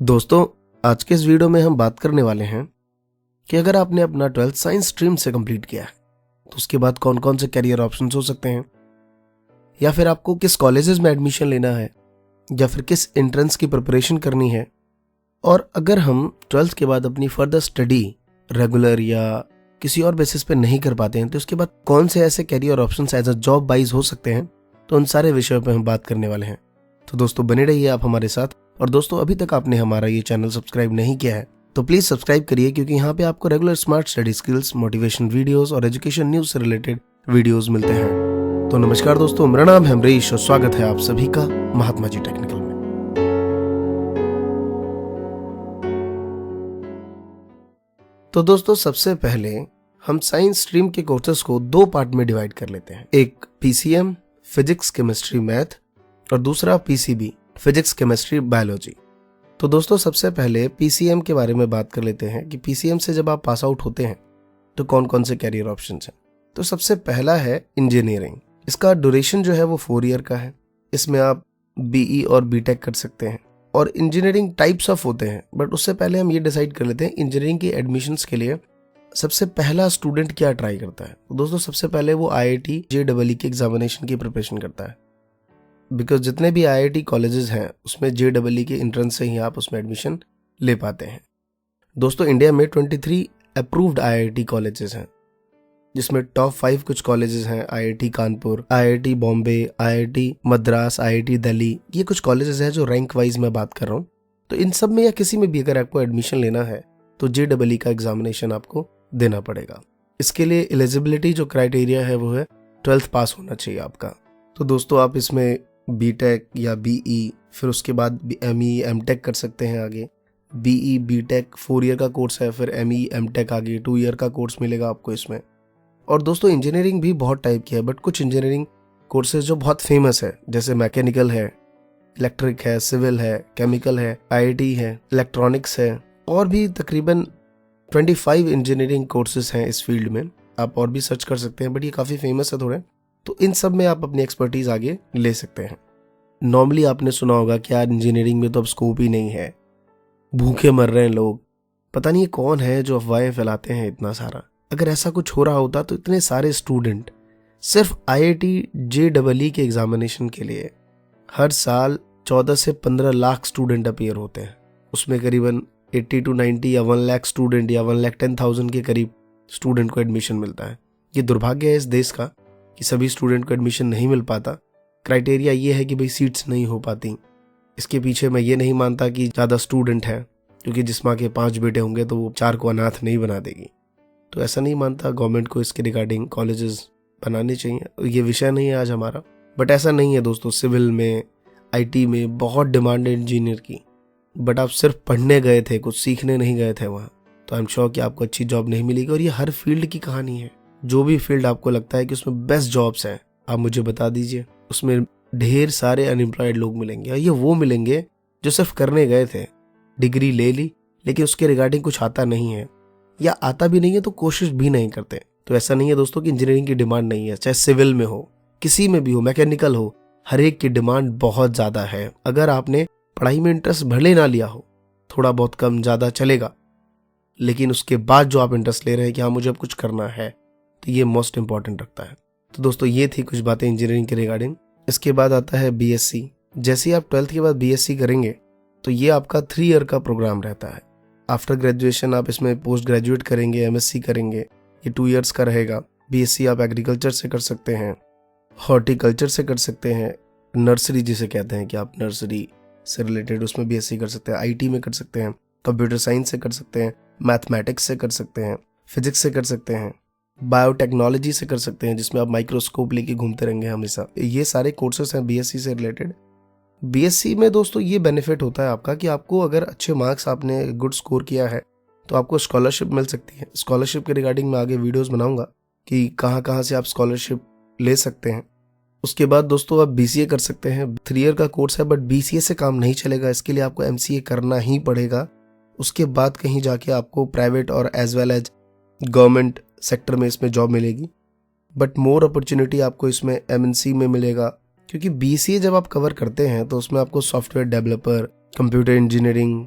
दोस्तों, आज के इस वीडियो में हम बात करने वाले हैं कि अगर आपने अपना 12th साइंस स्ट्रीम से कंप्लीट किया है तो उसके बाद कौन कौन से करियर ऑप्शंस हो सकते हैं, या फिर आपको किस कॉलेजेस में एडमिशन लेना है, या फिर किस एंट्रेंस की प्रिपरेशन करनी है। और अगर हम 12th के बाद अपनी फर्दर स्टडी रेगुलर या किसी और बेसिस पे नहीं कर पाते हैं तो उसके बाद कौन से ऐसे career options as a job wise हो सकते हैं, तो उन सारे विषयों पर हम बात करने वाले हैं। तो दोस्तों बने रहिए आप हमारे साथ। और दोस्तों, अभी तक आपने हमारा ये चैनल सब्सक्राइब नहीं किया है तो प्लीज सब्सक्राइब करिए, क्योंकि यहाँ पे आपको regular smart study skills, motivation videos और एजुकेशन न्यूज से रिलेटेड वीडियोस मिलते हैं। तो नमस्कार दोस्तों, मेरा नाम है अमरीश और स्वागत है आप सभी का महात्मा जी टेक्निकल में। तो दोस्तों, सबसे पहले हम साइंस स्ट्रीम के कोर्सेज को दो पार्ट में डिवाइड कर लेते हैं। एक पीसीएम फिजिक्स केमिस्ट्री मैथ और दूसरा पीसीबी फिजिक्स केमिस्ट्री बायोलॉजी। तो दोस्तों, सबसे पहले पीसीएम के बारे में बात कर लेते हैं कि पीसीएम से जब आप पास आउट होते हैं तो कौन कौन से कैरियर ऑप्शंस हैं। तो सबसे पहला है इंजीनियरिंग। इसका ड्यूरेशन जो है वो 4 ईयर का है। इसमें आप बीई और बीटेक कर सकते हैं और इंजीनियरिंग टाइप्स ऑफ होते हैं। बट उससे पहले हम ये डिसाइड कर लेते हैं इंजीनियरिंग की एडमिशन्स के लिए सबसे पहला स्टूडेंट क्या ट्राई करता है। तो दोस्तों, सबसे पहले वो आईआईटी जेईई के एग्जामिनेशन की प्रिपरेशन करता है, बिकॉज जितने भी आईआईटी कॉलेजेस हैं उसमें जेईई के एंट्रेंस से ही आप उसमें एडमिशन ले पाते हैं। दोस्तों, इंडिया में 23 अप्रूव्ड आईआईटी कॉलेजेस हैं, जिसमें टॉप 5 कुछ कॉलेजेस हैं। IIT Kanpur, IIT Bombay, IIT Madras, IIT Delhi, ये कुछ कॉलेजेस हैं जो रैंक वाइज मैं बात कर रहा हूँ। तो इन सब में या किसी में भी अगर आपको एडमिशन लेना है तो जेईई का एग्जामिनेशन आपको देना पड़ेगा। इसके लिए एलिजिबिलिटी जो क्राइटेरिया है वो है 12th पास होना चाहिए आपका। तो दोस्तों, आप इसमें बीटेक या बीई, फिर उसके बाद एमई एमटेक कर सकते हैं। आगे बीई बीटेक 4 ईयर का कोर्स है, फिर एमई एमटेक आगे 2 ईयर का कोर्स मिलेगा आपको इसमें। और दोस्तों, इंजीनियरिंग भी बहुत टाइप की है, बट कुछ इंजीनियरिंग कोर्सेज जो बहुत फेमस है, जैसे मैकेनिकल है, इलेक्ट्रिक है, सिविल है, केमिकल है, आईटी है, इलेक्ट्रॉनिक्स है, और भी तकरीबन 25 इंजीनियरिंग कोर्सेज हैं इस फील्ड में। आप और भी सर्च कर सकते हैं, बट ये काफ़ी फेमस है थोड़े। तो इन सब में आप अपनी एक्सपर्टीज आगे ले सकते हैं। नॉर्मली आपने सुना होगा कि यार इंजीनियरिंग में तो अब स्कोप ही नहीं है, भूखे मर रहे हैं लोग, पता नहीं कौन है जो अफवाहें फैलाते हैं इतना सारा। अगर ऐसा कुछ हो रहा होता तो इतने सारे स्टूडेंट सिर्फ आईआईटी जेईई के एग्जामिनेशन के लिए हर साल 14 से 15 लाख स्टूडेंट अपीयर होते हैं। उसमें करीबन 80 to 90 या 1 लाख स्टूडेंट या 1,10,000 के करीब स्टूडेंट को एडमिशन मिलता है। ये दुर्भाग्य है इस देश का कि सभी स्टूडेंट को एडमिशन नहीं मिल पाता। क्राइटेरिया ये है कि भाई सीट्स नहीं हो पाती। इसके पीछे मैं ये नहीं मानता कि ज़्यादा स्टूडेंट है, क्योंकि जिस माँ के 5 बेटे होंगे तो वो 4 को अनाथ नहीं बना देगी। तो ऐसा नहीं मानता। गवर्नमेंट को इसके रिगार्डिंग कॉलेजेस बनाने चाहिए। ये विषय नहीं है आज हमारा, बट ऐसा नहीं है दोस्तों। सिविल में, आईटी में बहुत डिमांड है इंजीनियर की, बट आप सिर्फ पढ़ने गए थे, कुछ सीखने नहीं गए थे वहाँ, तो आई एम श्योर कि आपको अच्छी जॉब नहीं मिलेगी। और ये हर फील्ड की कहानी है। जो भी फील्ड आपको लगता है कि उसमें बेस्ट जॉब्स हैं, आप मुझे बता दीजिए। उसमें ढेर सारे अनएम्प्लॉयड लोग मिलेंगे, और ये वो मिलेंगे जो सिर्फ करने गए थे, डिग्री ले ली, लेकिन उसके रिगार्डिंग कुछ आता नहीं है, या आता भी नहीं है तो कोशिश भी नहीं करते। तो ऐसा नहीं है दोस्तों कि इंजीनियरिंग की डिमांड नहीं है। चाहे सिविल में हो, किसी में भी हो, मैकेनिकल हो, हर एक की डिमांड बहुत ज़्यादा है। अगर आपने पढ़ाई में इंटरेस्ट भले ना लिया हो, थोड़ा बहुत कम ज़्यादा चलेगा, लेकिन उसके बाद जो आप इंटरेस्ट ले रहे हैं कि हाँ मुझे अब कुछ करना है, तो ये मोस्ट इंपॉर्टेंट रखता है। तो दोस्तों, ये थी कुछ बातें इंजीनियरिंग के रिगार्डिंग। इसके बाद आता है बीएससी। जैसे ही आप 12th के बाद बीएससी करेंगे तो ये आपका 3 ईयर का प्रोग्राम रहता है। आफ्टर ग्रेजुएशन आप इसमें पोस्ट ग्रेजुएट करेंगे, एमएससी करेंगे, ये 2 ईयर्स का रहेगा। बीएससी आप एग्रीकल्चर से कर सकते हैं, हॉर्टिकल्चर से कर सकते हैं, नर्सरी जिसे कहते हैं कि आप नर्सरी से रिलेटेड उसमें बीएससी कर सकते हैं, आईटी में कर सकते हैं, कंप्यूटर साइंस से कर सकते हैं, मैथमेटिक्स से कर सकते हैं, फिजिक्स से कर सकते हैं, बायोटेक्नोलॉजी से कर सकते हैं, जिसमें आप माइक्रोस्कोप लेके घूमते रहेंगे हमेशा। ये सारे कोर्सेस हैं बीएससी से रिलेटेड। बीएससी में दोस्तों ये बेनिफिट होता है आपका कि आपको अगर अच्छे मार्क्स, आपने गुड स्कोर किया है, तो आपको स्कॉलरशिप मिल सकती है। स्कॉलरशिप के रिगार्डिंग मैं आगे वीडियोस बनाऊंगा कि कहाँ कहाँ से आप स्कॉलरशिप ले सकते हैं। उसके बाद दोस्तों आप बीसीए कर सकते हैं। 3 ईयर का कोर्स है, बट बीसीए से काम नहीं चलेगा। इसके लिए आपको एमसीए करना ही पड़ेगा। उसके बाद कहीं जाके आपको प्राइवेट और as well as government sector में इसमें जॉब मिलेगी, बट मोर अपॉर्चुनिटी आपको इसमें एमएनसी में मिलेगा, क्योंकि बीसीए जब आप कवर करते हैं तो उसमें आपको software developer, computer engineering,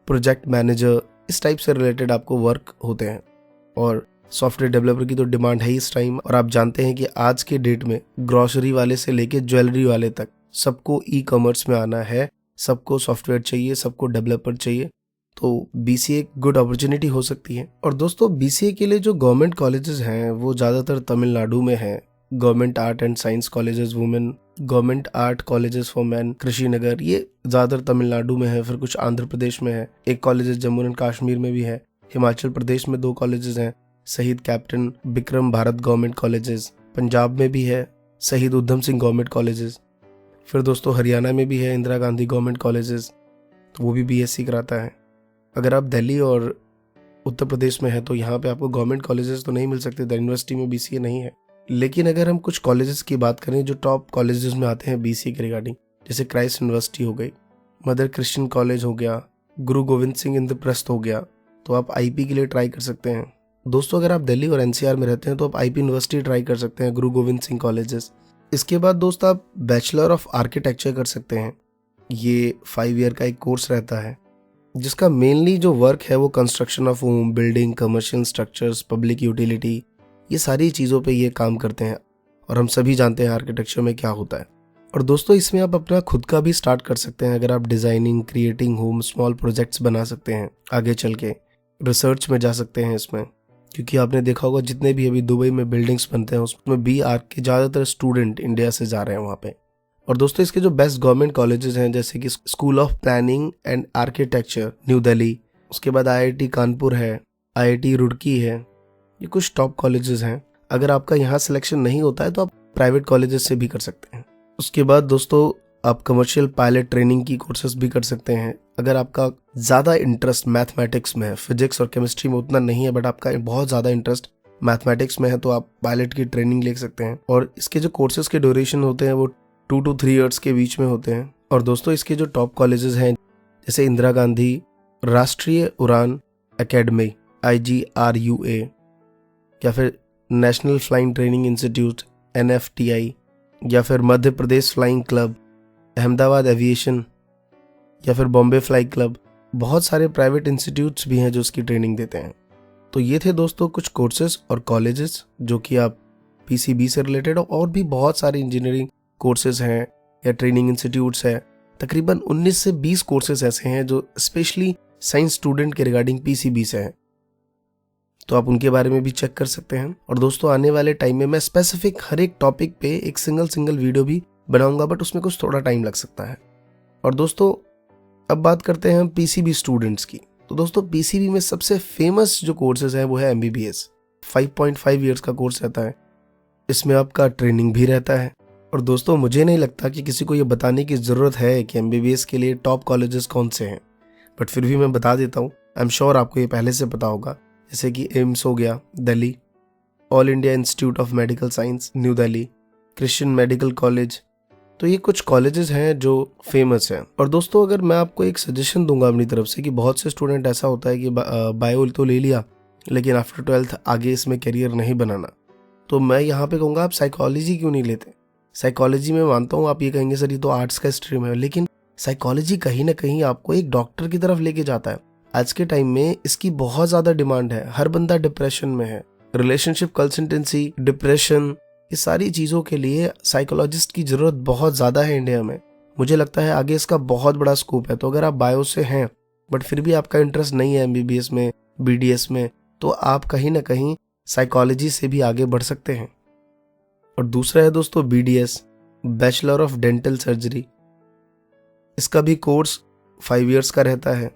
project manager, इस टाइप से रिलेटेड आपको वर्क होते हैं। और सॉफ्टवेयर डेवलपर की तो डिमांड है इस टाइम। और आप जानते हैं कि आज के डेट में ग्रोसरी वाले से लेके ज्वेलरी वाले तक सबको ई कॉमर्स में आना है, सबको सॉफ्टवेयर चाहिए, सबको डेवलपर चाहिए। तो बीसीए एक गुड अपॉर्चुनिटी हो सकती है। और दोस्तों बीसीए के लिए जो गवर्नमेंट कॉलेजेस हैं वो ज़्यादातर तमिलनाडु में हैं। Government art and science colleges women, government art colleges for man Krishnagar, ये ज़्यादातर तमिलनाडु में है। फिर कुछ आंध्र प्रदेश में है, एक कॉलेज जम्मू एंड कश्मीर में भी है। हिमाचल प्रदेश में 2 कॉलेजेस हैं, शहीद captain Bikram Bharat government colleges. Punjab में भी है शहीद उधम सिंह गवर्नमेंट कॉलेजेस। फिर दोस्तों हरियाणा में भी है इंदिरा गांधी गवर्नमेंट कॉलेजेस, तो वो भी बीएससी कराता है। अगर आप दिल्ली और उत्तर प्रदेश में है तो यहाँ पे आपको गवर्नमेंट कॉलेजेस तो नहीं मिल सकते, दिल्ली यूनिवर्सिटी में बीसीए नहीं है। लेकिन अगर हम कुछ कॉलेजेस की बात करें जो टॉप कॉलेजेस में आते हैं बीसीए के रिगार्डिंग, जैसे क्राइस्ट यूनिवर्सिटी हो गई, मदर क्रिश्चियन कॉलेज हो गया, गुरु गोविंद सिंह इंद्रप्रस्थ हो गया, तो आप आईपी के लिए ट्राई कर सकते हैं। दोस्तों अगर आप दिल्ली और एनसीआर में रहते हैं तो आप आईपी यूनिवर्सिटी ट्राई कर सकते हैं, गुरु गोविंद सिंह कॉलेजेस। इसके बाद दोस्तों आप बैचलर ऑफ आर्किटेक्चर कर सकते हैं। ये 5 ईयर का एक कोर्स रहता है जिसका मेनली जो वर्क है वो construction of home, building, commercial structures, public utility, ये सारी चीज़ों पे ये काम करते हैं। और हम सभी जानते हैं आर्किटेक्चर में क्या होता है। और दोस्तों इसमें आप अपना खुद का भी स्टार्ट कर सकते हैं। अगर आप designing, creating home, small projects बना सकते हैं, आगे चल के रिसर्च में जा सकते हैं इसमें। क्योंकि आपने देखा होगा जितने भी अभी दुबई में बिल्डिंग्स बनते हैं उसमें बी आर्क के ज़्यादातर स्टूडेंट इंडिया से जा रहे हैं वहाँ पे। और दोस्तों इसके जो बेस्ट गवर्नमेंट कॉलेजेस हैं जैसे कि school of planning and architecture new Delhi, उसके बाद आईआईटी कानपुर है, आईआईटी रुड़की है, ये कुछ टॉप कॉलेजेस हैं। अगर आपका यहाँ सिलेक्शन नहीं होता है तो आप प्राइवेट कॉलेजेस से भी कर सकते हैं। उसके बाद दोस्तों आप कमर्शियल पायलट ट्रेनिंग की कोर्सेज भी कर सकते हैं। अगर आपका ज़्यादा इंटरेस्ट मैथमेटिक्स में है, फिजिक्स और केमिस्ट्री में उतना नहीं है, बट आपका बहुत ज़्यादा इंटरेस्ट मैथमेटिक्स में है, तो आप पायलट की ट्रेनिंग ले सकते हैं। और इसके जो कोर्सेज के ड्यूरेशन होते हैं वो 2 to 3 ईयर्स के बीच में होते हैं। और दोस्तों इसके जो टॉप कॉलेजेस हैं जैसे इंदिरा गांधी राष्ट्रीय उड़ान एकेडमी IGRUA, या फिर national flying training institute NFTI, या फिर Madhya Pradesh flying club, Ahmedabad aviation, या फिर बॉम्बे फ्लाई क्लब, बहुत सारे प्राइवेट इंस्टीट्यूट्स भी हैं जो उसकी ट्रेनिंग देते हैं। तो ये थे दोस्तों कुछ कोर्सेज और कॉलेजेस जो कि आप PCB से रिलेटेड हो। और भी बहुत सारे इंजीनियरिंग कोर्सेज हैं या ट्रेनिंग इंस्टीट्यूट्स हैं। तकरीबन 19 से 20 कोर्सेज ऐसे हैं जो स्पेशली साइंस स्टूडेंट के रिगार्डिंग PCB से हैं, तो आप उनके बारे में भी चेक कर सकते हैं। और दोस्तों आने वाले टाइम में मैं स्पेसिफिक हर एक टॉपिक पे एक सिंगल वीडियो भी बनाऊंगा, बट उसमें कुछ थोड़ा टाइम लग सकता है। और दोस्तों अब बात करते हैं हम PCB स्टूडेंट्स की। तो दोस्तों PCB में सबसे फेमस जो कोर्सेज हैं वो है MBBS। 5.5 ईयर्स का कोर्स रहता है, इसमें आपका ट्रेनिंग भी रहता है। और दोस्तों मुझे नहीं लगता कि किसी को ये बताने की ज़रूरत है कि MBBS के लिए टॉप कॉलेजेस कौन से हैं, बट फिर भी मैं बता देता हूँ। आई एम श्योर आपको ये पहले से पता होगा, जैसे कि एम्स हो गया Delhi, all India institute of medical science new Delhi, Christian medical college. तो ये कुछ कॉलेजेस हैं जो फेमस हैं। और दोस्तों अगर मैं आपको एक सजेशन दूंगा अपनी तरफ से कि बहुत से स्टूडेंट ऐसा होता है कि बायो तो ले लिया लेकिन आफ्टर 12th आगे इसमें करियर नहीं बनाना, तो मैं यहाँ पे कहूँगा आप साइकोलॉजी क्यों नहीं लेते। साइकोलॉजी में मानता हूँ आप ये कहेंगे सर ये तो आर्ट्स का स्ट्रीम है, लेकिन साइकोलॉजी कहीं ना कहीं आपको एक डॉक्टर की तरफ लेके जाता है। आज के टाइम में इसकी बहुत ज़्यादा डिमांड है, हर बंदा डिप्रेशन में है, रिलेशनशिप कंसल्टेंसी, डिप्रेशन, ये सारी चीज़ों के लिए साइकोलॉजिस्ट की ज़रूरत बहुत ज़्यादा है इंडिया में। मुझे लगता है आगे इसका बहुत बड़ा स्कोप है। तो अगर आप बायो से हैं बट फिर भी आपका इंटरेस्ट नहीं है MBBS में, BDS में, तो आप कहीं ना कहीं साइकोलॉजी से भी आगे बढ़ सकते हैं। और दूसरा है दोस्तों BDS, bachelor of dental surgery. इसका भी कोर्स 5 ईयर्स का रहता है।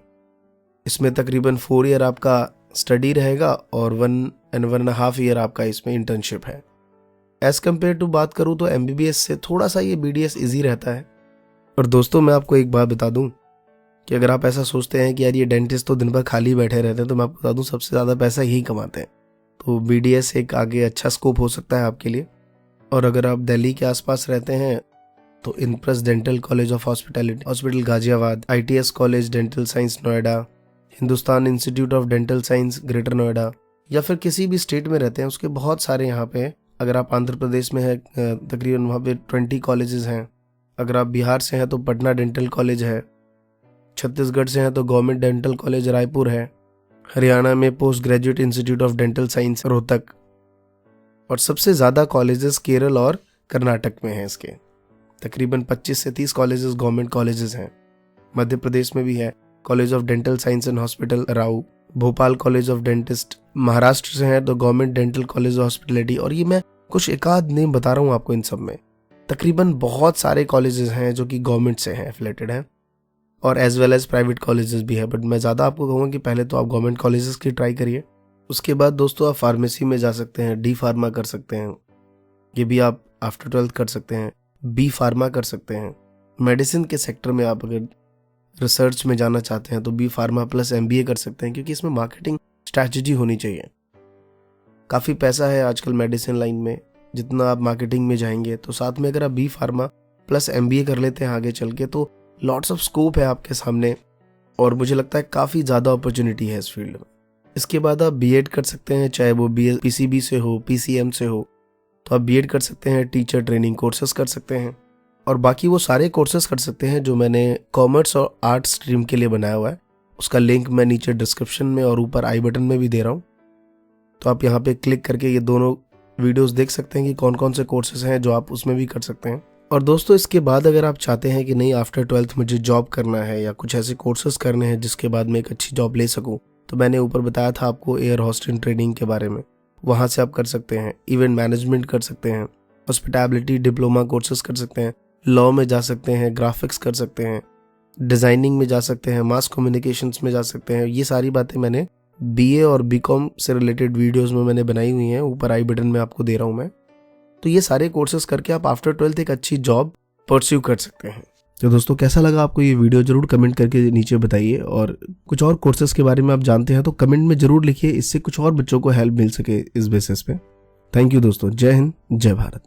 इसमें तकरीबन 4 ईयर आपका स्टडी रहेगा और 1 and 1.5 ईयर आपका इसमें इंटर्नशिप है। एज कम्पेयर टू बात करूँ तो MBBS से थोड़ा सा ये BDS ईजी रहता है। और दोस्तों मैं आपको एक बात बता दूं कि अगर आप ऐसा सोचते हैं कि यार ये डेंटिस्ट तो दिन भर खाली बैठे रहते हैं, तो मैं आपको बता दूं सबसे ज़्यादा पैसा यही कमाते हैं। तो BDS एक आगे अच्छा स्कोप हो सकता है आपके लिए। और अगर आप दिल्ली के आसपास रहते हैं तो इनप्रेस dental college of hospitality hospital Ghaziabad, ITS college dental science Noida, Hindustan institute of dental science greater Noida, या फिर किसी भी स्टेट में रहते हैं उसके बहुत सारे यहाँ पे। अगर आप आंध्र प्रदेश में है तकरीबन वहाँ पे 20 कॉलेजेस हैं। अगर आप बिहार से हैं तो पटना डेंटल कॉलेज है, छत्तीसगढ़ से हैं तो गवर्नमेंट डेंटल कॉलेज रायपुर है, हरियाणा में post graduate institute of dental science Rohtak, और सबसे ज़्यादा कॉलेजेस केरल और कर्नाटक में हैं। इसके तकरीबन 25 से 30 कॉलेजेस गवर्नमेंट कॉलेजेस हैं। मध्य प्रदेश में भी है college of dental science and hospital Rau, Bhopal college of dentist, Maharashtra से है तो government dental college of hospitality, और ये मैं कुछ एक आध नेम बता रहा हूँ आपको। इन सब में तकरीबन बहुत सारे कॉलेजेस हैं जो कि गवर्नमेंट से हैं, एफिलेटेड हैं, और as well as private colleges भी है। बट मैं ज़्यादा आपको कहूँगा कि पहले तो आप गवर्नमेंट कॉलेजेस की ट्राई करिए। उसके बाद दोस्तों आप फार्मेसी में जा सकते हैं, डी फार्मा कर सकते हैं, ये भी आप आफ्टर 12th कर सकते हैं, बी फार्मा कर सकते हैं। मेडिसिन के सेक्टर में आप अगर रिसर्च में जाना चाहते हैं तो बी फार्मा प्लस MBA कर सकते हैं, क्योंकि इसमें मार्केटिंग स्ट्रैटेजी होनी चाहिए। काफ़ी पैसा है आजकल मेडिसिन लाइन में, जितना आप मार्केटिंग में जाएंगे, तो साथ में अगर आप बी फार्मा प्लस MBA कर लेते हैं आगे चल के तो लॉट्स ऑफ स्कोप है आपके सामने, और मुझे लगता है काफ़ी ज़्यादा अपॉर्चुनिटी है इस फील्ड में। इसके बाद आप B.Ed कर सकते हैं, चाहे वो PCB से हो, PCM से हो, तो आप B.Ed कर सकते हैं, टीचर ट्रेनिंग कोर्सेज कर सकते हैं, और बाकी वो सारे कोर्सेज कर सकते हैं जो मैंने कॉमर्स और आर्ट स्ट्रीम के लिए बनाया हुआ है। उसका लिंक मैं नीचे डिस्क्रिप्शन में और ऊपर आई बटन में भी दे रहा हूँ, तो आप यहाँ पे क्लिक करके ये दोनों वीडियोस देख सकते हैं कि कौन कौन से कोर्सेज हैं जो आप उसमें भी कर सकते हैं। और दोस्तों इसके बाद अगर आप चाहते हैं कि नहीं आफ्टर 12th मुझे जॉब करना है या कुछ ऐसे कोर्सेज करने हैं जिसके बाद मैं एक अच्छी जॉब ले सकूं, तो मैंने ऊपर बताया था आपको एयर होस्टिंग ट्रेनिंग के बारे में, वहाँ से आप कर सकते हैं। इवेंट मैनेजमेंट कर सकते हैं, हॉस्पिटैलिटी डिप्लोमा कोर्सेज कर सकते हैं, लॉ में जा सकते हैं, ग्राफिक्स कर सकते हैं, डिज़ाइनिंग में जा सकते हैं, मास कम्युनिकेशंस में जा सकते हैं। ये सारी बातें मैंने BA और BCom से रिलेटेड वीडियोस में मैंने बनाई हुई हैं, ऊपर आई बटन में आपको दे रहा हूँ मैं। तो ये सारे कोर्सेज करके आप आफ्टर 12th एक अच्छी जॉब परस्यू कर सकते हैं। तो दोस्तों कैसा लगा आपको ये वीडियो, जरूर कमेंट करके नीचे बताइए, और कुछ और कोर्सेज के बारे में आप जानते हैं तो कमेंट में जरूर लिखिए, इससे कुछ और बच्चों को हेल्प मिल सके इस बेसिस पे। थैंक यू दोस्तों, जय हिंद, जय भारत।